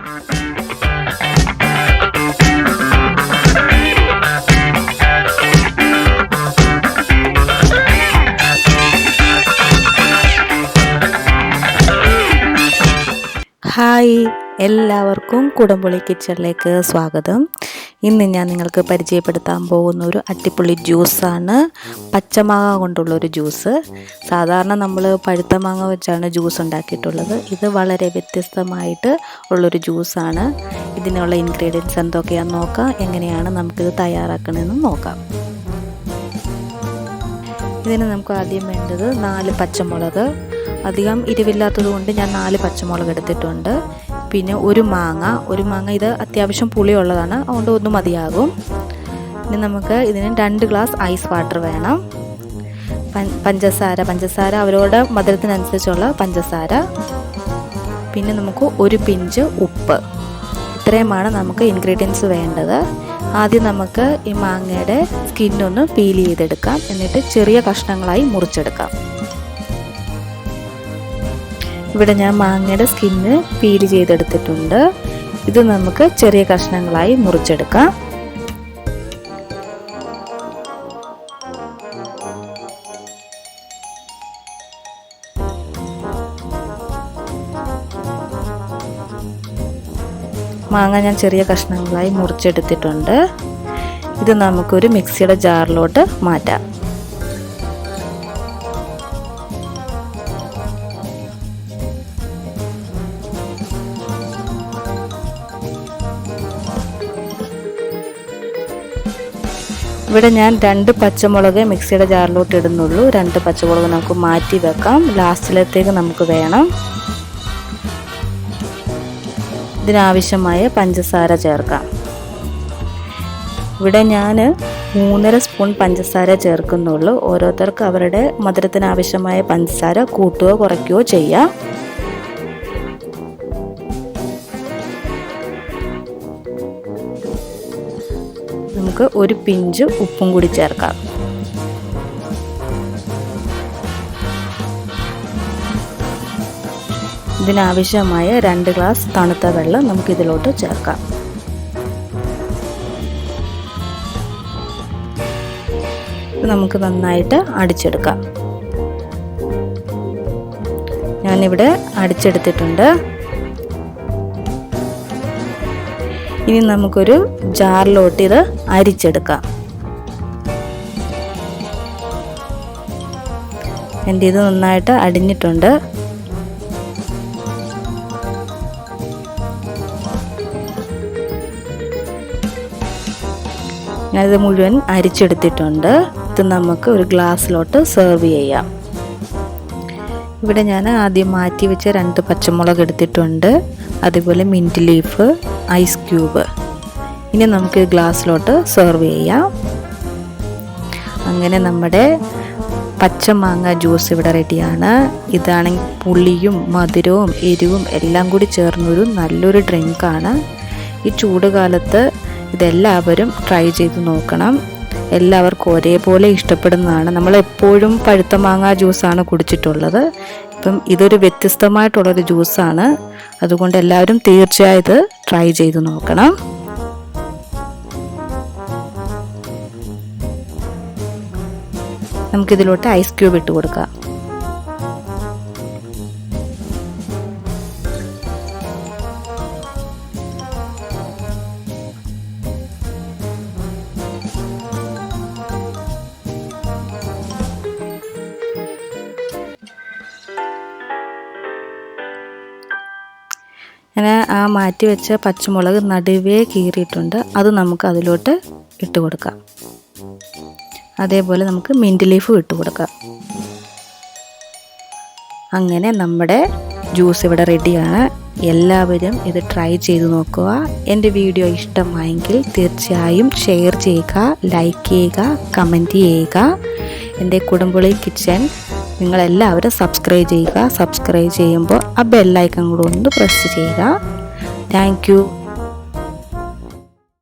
Hi, എല്ലാവർക്കും കുടംപുളി കിച്ചണിലേക്ക് സ്വാഗതം. ഇന്ന് ഞാൻ നിങ്ങൾക്ക് പരിചയപ്പെടുത്താൻ പോകുന്ന ഒരു അടിപൊളി ജ്യൂസാണ് പച്ചമാങ്ങ കൊണ്ടുള്ളൊരു ജ്യൂസ്. സാധാരണ നമ്മൾ പഴുത്ത മാങ്ങ വെച്ചാണ് ജ്യൂസ് ഉണ്ടാക്കിയിട്ടുള്ളത്. ഇത് വളരെ വ്യത്യസ്തമായിട്ട് ഉള്ളൊരു ജ്യൂസാണ്. ഇതിനുള്ള ഇൻഗ്രീഡിയൻസ് എന്തൊക്കെയാണെന്ന് നോക്കാം, എങ്ങനെയാണ് നമുക്കിത് തയ്യാറാക്കണമെന്ന് നോക്കാം. ഇതിന് നമുക്ക് ആദ്യം വേണ്ടത് 4 പച്ചമുളക്. അധികം എരിവില്ലാത്തത് കൊണ്ട് ഞാൻ 4 പച്ചമുളക് എടുത്തിട്ടുണ്ട്. പിന്നെ ഒരു മാങ്ങ ഇത് അത്യാവശ്യം പുളിയുള്ളതാണ്, അതുകൊണ്ട് ഒന്ന് മതിയാകും. ഇനി നമുക്ക് ഇതിന് 2 ഗ്ലാസ് ഐസ് വാട്ടർ വേണം. പഞ്ചസാര അവരവരുടെ മധുരത്തിനനുസരിച്ചുള്ള പഞ്ചസാര. പിന്നെ നമുക്ക് ഒരു പിഞ്ച് ഉപ്പ്. ഇത്രയുമാണ് നമുക്ക് ഇൻഗ്രീഡിയൻസ് വേണ്ടത്. ആദ്യം നമുക്ക് ഈ മാങ്ങയുടെ സ്കിന്നൊന്ന് പീൽ ചെയ്തെടുക്കാം, എന്നിട്ട് ചെറിയ കഷ്ണങ്ങളായി മുറിച്ചെടുക്കാം. ഇവിടെ ഞാൻ മാങ്ങയുടെ സ്കിന്ന് പീൽ ചെയ്തെടുത്തിട്ടുണ്ട്. ഇത് നമുക്ക് ചെറിയ കഷ്ണങ്ങളായി മുറിച്ചെടുക്കാം. മാങ്ങ ഞാൻ ചെറിയ കഷ്ണങ്ങളായി മുറിച്ചെടുത്തിട്ടുണ്ട്. ഇത് നമുക്കൊരു മിക്സിയുടെ ജാറിലോട്ട് മാറ്റാം. ഇവിടെ ഞാൻ 2 പച്ചമുളക് മിക്സിയുടെ ജാറിലോട്ട് ഇടുന്നുള്ളൂ. 2 പച്ചമുളക് നമുക്ക് മാറ്റി വെക്കാം, ലാസ്റ്റിലത്തേക്ക് നമുക്ക് വേണം. ഇതിനാവശ്യമായ പഞ്ചസാര ചേർക്കാം. ഇവിടെ ഞാൻ 3.5 സ്പൂൺ പഞ്ചസാര ചേർക്കുന്നുള്ളൂ. ഓരോരുത്തർക്ക് അവരുടെ മധുരത്തിനാവശ്യമായ പഞ്ചസാര കൂട്ടുകയോ കുറയ്ക്കുകയോ ചെയ്യാം. നമുക്ക് ഒരു പിഞ്ച് ഉപ്പും കൂടി ചേർക്കാം. ഇതിനാവശ്യമായ 2 ഗ്ലാസ് തണുത്ത വെള്ളം നമുക്ക് ഇതിലോട്ട് ചേർക്കാം. ഇത് നമുക്ക് നന്നായിട്ട് അടിച്ചെടുക്കാം. ഞാനിവിടെ അടിച്ചെടുത്തിട്ടുണ്ട്. ഇനി നമുക്കൊരു ജാറിലോട്ട് ഇത് അരിച്ചെടുക്കാം. എൻ്റെ ഇത് നന്നായിട്ട് അടിഞ്ഞിട്ടുണ്ട്. ഞാനിത് മുഴുവൻ അരിച്ചെടുത്തിട്ടുണ്ട്. ഇത് നമുക്ക് ഒരു ഗ്ലാസ്സിലോട്ട് സെർവ് ചെയ്യാം. ഇവിടെ ഞാൻ ആദ്യം മാറ്റി വെച്ച 2 പച്ചമുളക് എടുത്തിട്ടുണ്ട്. അതുപോലെ മിൻറ്റ് ലീഫ്, ഐസ് ക്യൂബ്. ഇനി നമുക്ക് ഗ്ലാസ്സിലോട്ട് സെർവ് ചെയ്യാം. അങ്ങനെ നമ്മുടെ പച്ചമാങ്ങ ജ്യൂസ് ഇവിടെ റെഡിയാണ്. ഇതാണെങ്കിൽ പുളിയും മധുരവും എരിവും എല്ലാം കൂടി ചേർന്നൊരു നല്ലൊരു ഡ്രിങ്കാണ്. ഈ ചൂടുകാലത്ത് ഇതെല്ലാവരും ട്രൈ ചെയ്ത് നോക്കണം. എല്ലാവർക്കും ഒരേപോലെ ഇഷ്ടപ്പെടുന്നതാണ്. നമ്മളെപ്പോഴും പഴുത്ത മാങ്ങ ജ്യൂസാണ് കുടിച്ചിട്ടുള്ളത്. ഇപ്പം ഇതൊരു വ്യത്യസ്തമായിട്ടുള്ളൊരു ജ്യൂസാണ്. അതുകൊണ്ട് എല്ലാവരും തീർച്ചയായും ഇത് ട്രൈ ചെയ്ത് നോക്കണം. നമുക്കിതിലോട്ട് ഐസ് ക്യൂബ് ഇട്ട് കൊടുക്കാം. അങ്ങനെ ആ മാറ്റി വെച്ച പച്ചമുളക് നടുവേ കീറിയിട്ടുണ്ട്. അത് നമുക്ക് അതിലോട്ട് ഇട്ട് കൊടുക്കാം. അതേപോലെ നമുക്ക് മിൻറ്റ് ലീഫും ഇട്ട് കൊടുക്കാം. അങ്ങനെ നമ്മുടെ ജ്യൂസ് ഇവിടെ റെഡിയാണ്. എല്ലാവരും ഇത് ട്രൈ ചെയ്ത് നോക്കുക. എൻ്റെ വീഡിയോ ഇഷ്ടമായെങ്കിൽ തീർച്ചയായും ഷെയർ ചെയ്യുക, ലൈക്ക് ചെയ്യുക, കമൻറ്റ് ചെയ്യുക. എൻ്റെ കുടംപുളി കിച്ചൺ നിങ്ങളെല്ലാവരും സബ്സ്ക്രൈബ് ചെയ്യുക. സബ്സ്ക്രൈബ് ചെയ്യുമ്പോൾ ആ ബെല്ലൈക്കൺ കൂടെ ഒന്ന് പ്രസ് ചെയ്യുക. Thank you.